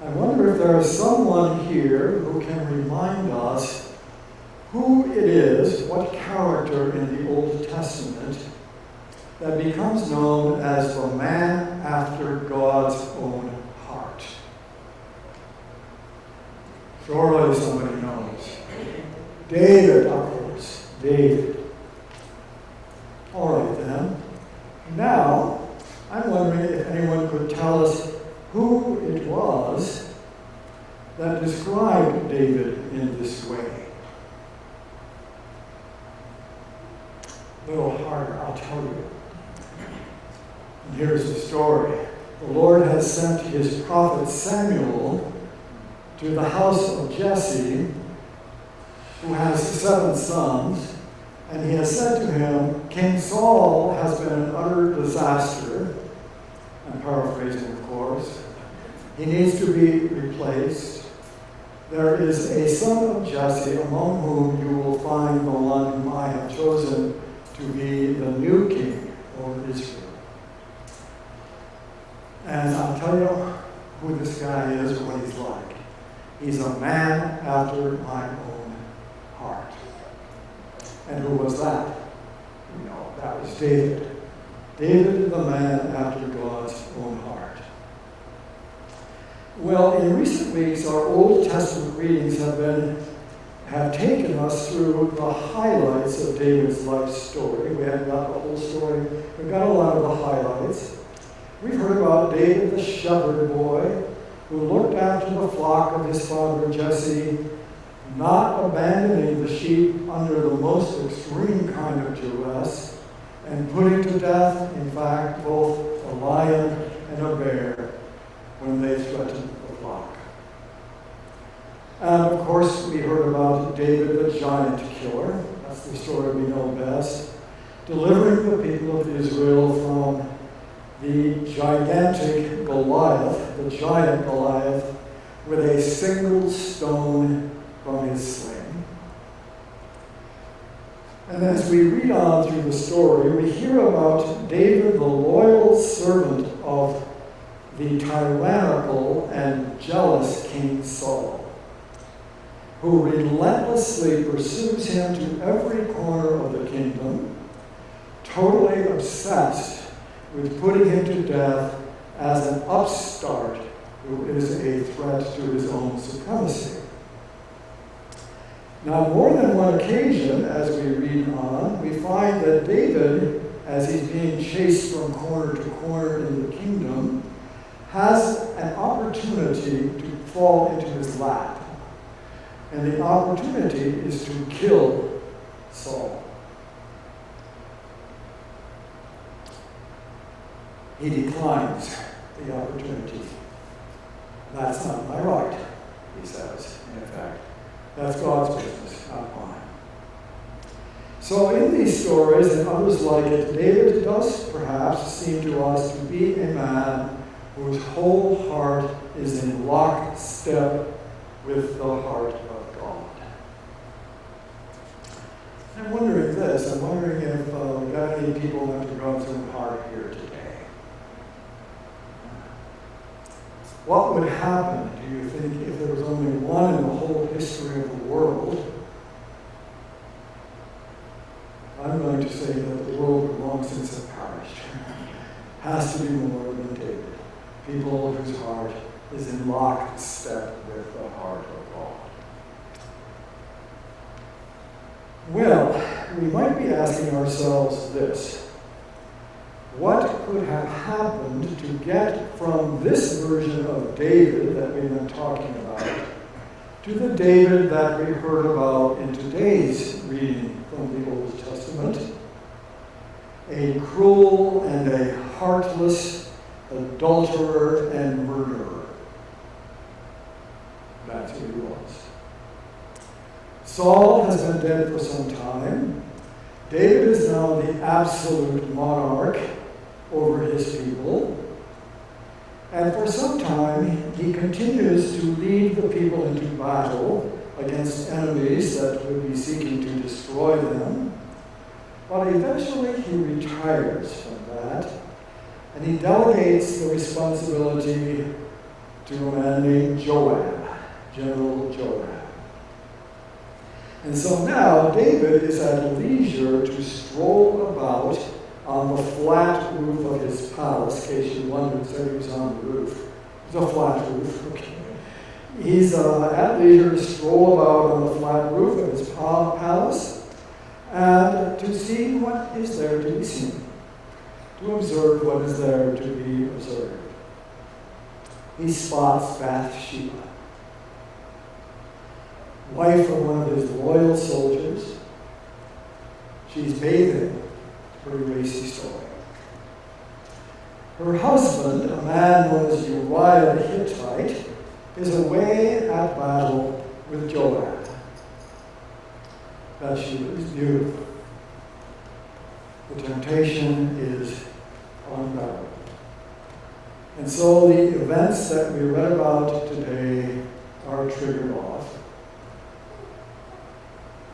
I wonder if there is someone here who can remind us who it is, what character in the Old Testament that becomes known as the man after God's own heart. Surely somebody knows. David, of course. David. All right then. Now, I'm wondering if anyone could tell us who it was that described David in this way. A little harder, I'll tell you. And here's the story. The Lord has sent his prophet Samuel to the house of Jesse, who has 7 sons, and he has said to him, King Saul has been an utter disaster. I'm paraphrasing, of course. He needs to be replaced. There is a son of Jesse among whom you will find the one whom I have chosen to be the new king over Israel. And I'll tell you who this guy is or what he's like. He's a man after my own heart. And who was that? You know, that was David. David, the man after God's own heart. Well, in recent weeks, our Old Testament readings have taken us through the highlights of David's life story. We haven't got the whole story. We've got a lot of the highlights. We've heard about David, the shepherd boy, who looked after the flock of his father Jesse, not abandoning the sheep under the most extreme kind of duress, and putting to death, in fact, both a lion and a bear when they threatened the flock. And of course, we heard about David, the giant killer. That's the story we know best. Delivering the people of Israel from the gigantic Goliath, the giant Goliath, with a single stone from his sling. And as we read on through the story, we hear about David, the loyal servant of the tyrannical and jealous King Saul, who relentlessly pursues him to every corner of the kingdom, totally obsessed with putting him to death as an upstart who is a threat to his own supremacy. Now, more than one occasion, as we read on, we find that David, as he's being chased from corner to corner in the kingdom, has an opportunity to fall into his lap. And the opportunity is to kill Saul. He declines the opportunity. That's not my right, he says, in effect. That's God's business, not mine. So in these stories and others like it, David does perhaps seem to us to be a man whose whole heart is in lockstep with the heart of God. I'm wondering this. I'm wondering if we got any people after God's own heart here today. What would happen, do you think, if there was only one in the whole history of the world? I'm going to say that the world would long since have perished. Has to be more than David. People whose heart is in lockstep with the heart of God. Well, we might be asking ourselves this. What could have happened to get from this version of David that we've been talking about to the David that we heard about in today's reading from the Old Testament? A cruel and a heartless adulterer and murderer. That's who he was. Saul has been dead for some time. David is now the absolute monarch over his people. And for some time, he continues to lead the people into battle against enemies that would be seeking to destroy them. But eventually he retires from that, and he delegates the responsibility to a man named Joab, General Joab. And so now David is at leisure to stroll about on the flat roof of his palace. In case you wondered, said he was on the roof. It's a flat roof, okay. He's at leisure to stroll about on the flat roof of his palace and to see what is there to be seen, to observe what is there to be observed. He spots Bathsheba, wife of one of his loyal soldiers. She's bathing. Pretty racy story. Her husband, a man known as Uriah the Hittite, is away at battle with Joab. Bathsheba is beautiful. The temptation is unbearable. And so the events that we read about today are triggered off.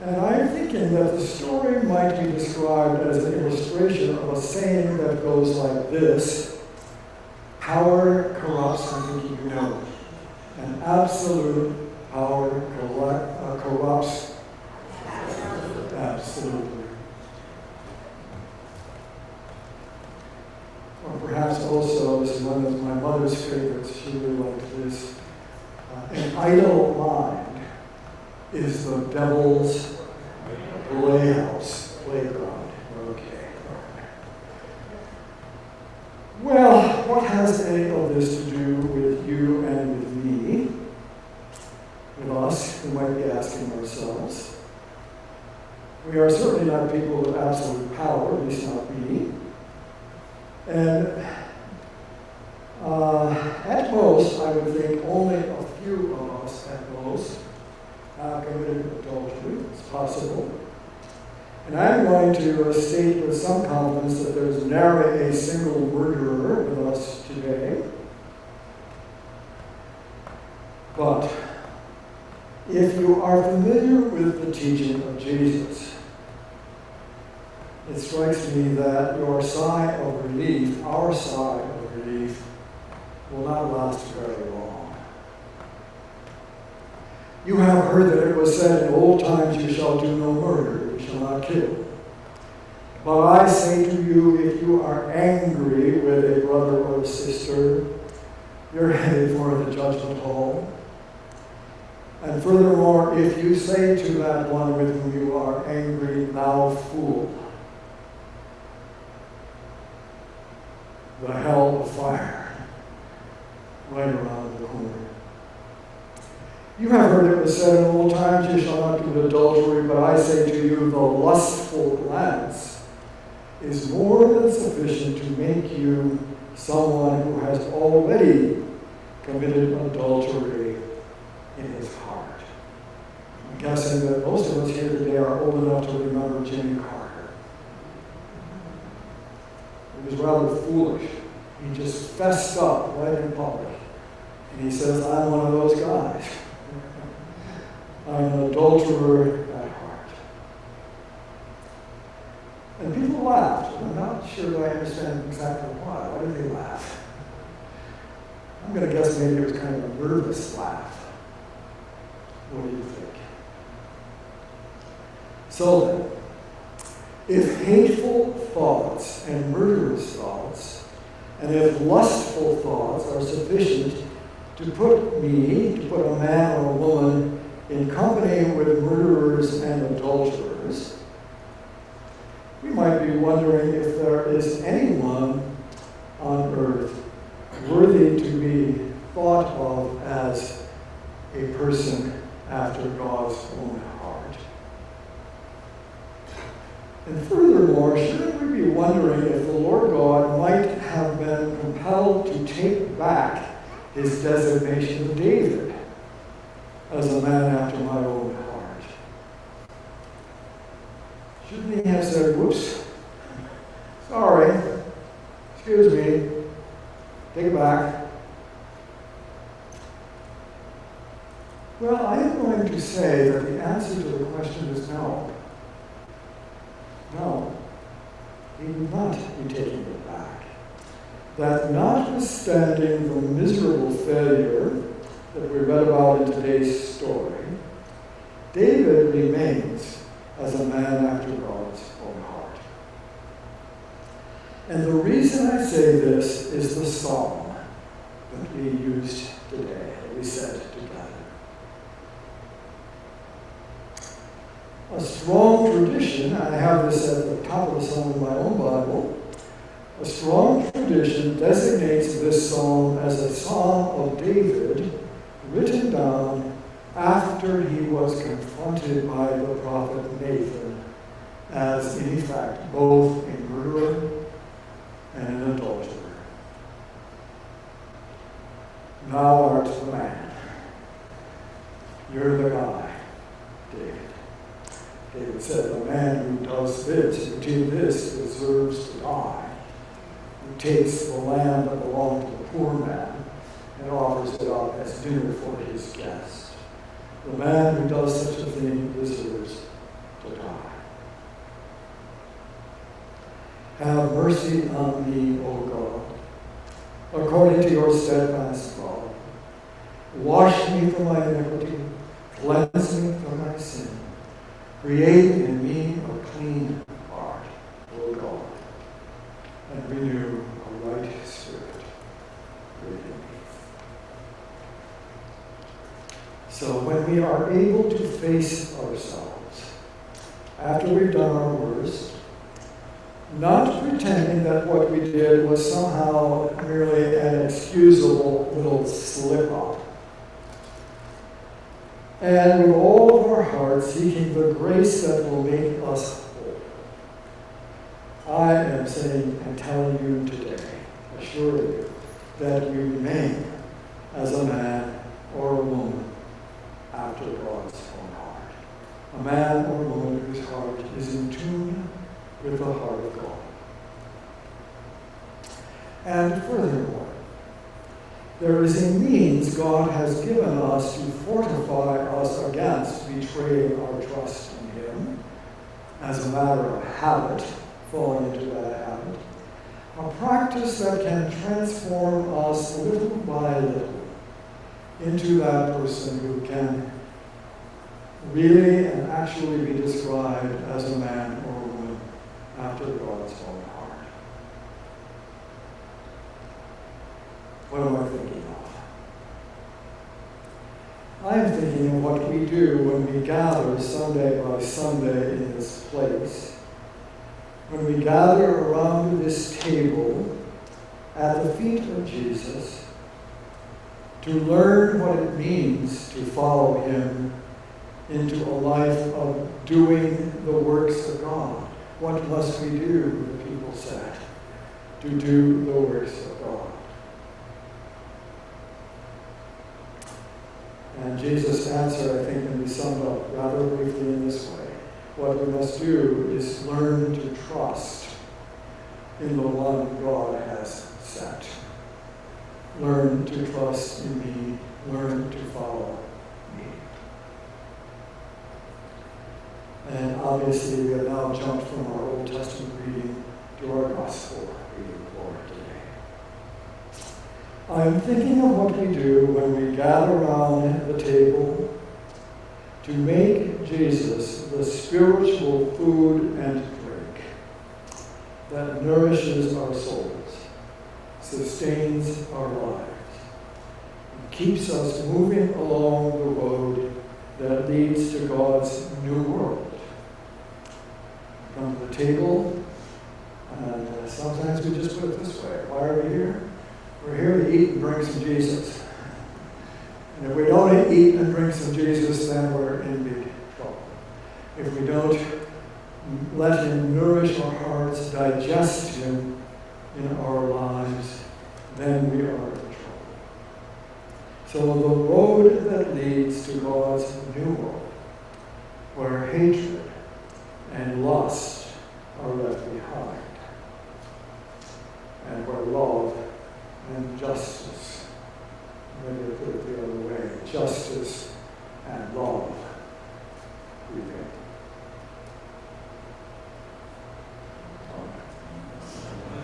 And I'm thinking that the story might be described as an illustration of a saying that goes like this: power corrupts, I'm thinking you know, and absolute power corrupts absolutely. Or perhaps also, this is one of my mother's favorites, she really liked this, an idle mind is the devil's playground. Okay. Well, what has any of this to do with you and with me? With us, we might be asking ourselves. We are certainly not people with absolute power, at least not me. And at most, I would think only a few of us at most committed adultery. It's possible. And I'm going to state with some confidence that there's nary a single murderer with us today. But if you are familiar with the teaching of Jesus, it strikes me that your sigh of relief, our sigh of relief, will not last very long. You have heard that it was said in old times, you shall do no murder, you shall not kill. But I say to you, if you are angry with a brother or a sister, you're headed for the judgment hall. And furthermore, if you say to that one with whom you are angry, thou fool, the hell of fire right around the corner. You have heard it was said in old times, you shall not commit adultery, but I say to you, the lustful glance is more than sufficient to make you someone who has already committed adultery in his heart. I'm guessing that most of us here today are old enough to remember Jimmy Carter. It was rather foolish. He just fessed up right in public. And he says, I'm one of those guys. I'm an adulterer at heart. And people laughed. I'm not sure I understand exactly why. Why did they laugh? I'm going to guess maybe it was kind of a nervous laugh. What do you think? So then, if hateful thoughts and murderous thoughts, and if lustful thoughts are sufficient to put a man or a woman in company with murderers and adulterers, we might be wondering if there is anyone on earth worthy to be thought of as a person after God's own heart. And furthermore, shouldn't we be wondering if the Lord God might have been compelled to take back his designation of David as a man after my own heart? Shouldn't he have said, whoops, sorry, excuse me, take it back? Well, I am going to say that the answer to the question is no. No, he would not be taking it back. that notwithstanding the miserable failure that we read about in today's story, David remains as a man after God's own heart. And the reason I say this is the psalm that we used today, that we said together. A strong tradition, I have this at the top of the psalm in my own Bible, a strong tradition designates this psalm as a psalm of David written down after he was confronted by the prophet Nathan as, in fact, both a murderer and an adulterer. Thou art the man. You're the guy, David. David said, the man who does this, who did this, deserves to die. Who takes the land that belonged to the poor man and offers it up as dinner for his guest. The man who does such a thing deserves to die. Have mercy on me, O God, according to your steadfast love. Wash me from my iniquity, cleanse me from my sin. Create in me a clean heart, O God, and renew a right spirit within me. So when we are able to face ourselves after we've done our worst, not pretending that what we did was somehow merely an excusable little slip-up, and with all of our hearts seeking the grace that will make us whole. I am saying and telling you today, assure you, that you remain as a man or a woman after God's own heart. A man or woman whose heart is in tune with the heart of God. And furthermore, there is a means God has given us to fortify us against betraying our trust in Him, as a matter of habit, falling into that habit, a practice that can transform us little by little into that person who can really and actually be described as a man or a woman after God's own heart. What am I thinking of? I am thinking of what we do when we gather Sunday by Sunday in this place. When we gather around this table at the feet of Jesus to learn what it means to follow Him into a life of doing the works of God. What must we do, the people said, to do the works of God? And Jesus' answer, I think, can be summed up rather briefly in this way. What we must do is learn to trust in the one God has sent. Learn to trust in me. Learn to follow me. And obviously, we have now jumped from our Old Testament reading to our Gospel reading for today. I'm thinking of what we do when we gather around the table to make Jesus the spiritual food and drink that nourishes our souls, sustains our lives, and keeps us moving along the road that leads to God's new world. We come to the table, and sometimes we just put it this way: why are we here? We're here to eat and drink some Jesus. And if we don't eat and drink some Jesus, then we're in big trouble. If we don't let Him nourish our hearts, digest Him in our lives, then we are in trouble. So the road that leads to God's new world, where hatred and lust are left behind, and where love and justice, maybe I put it the other way, justice and love prevail.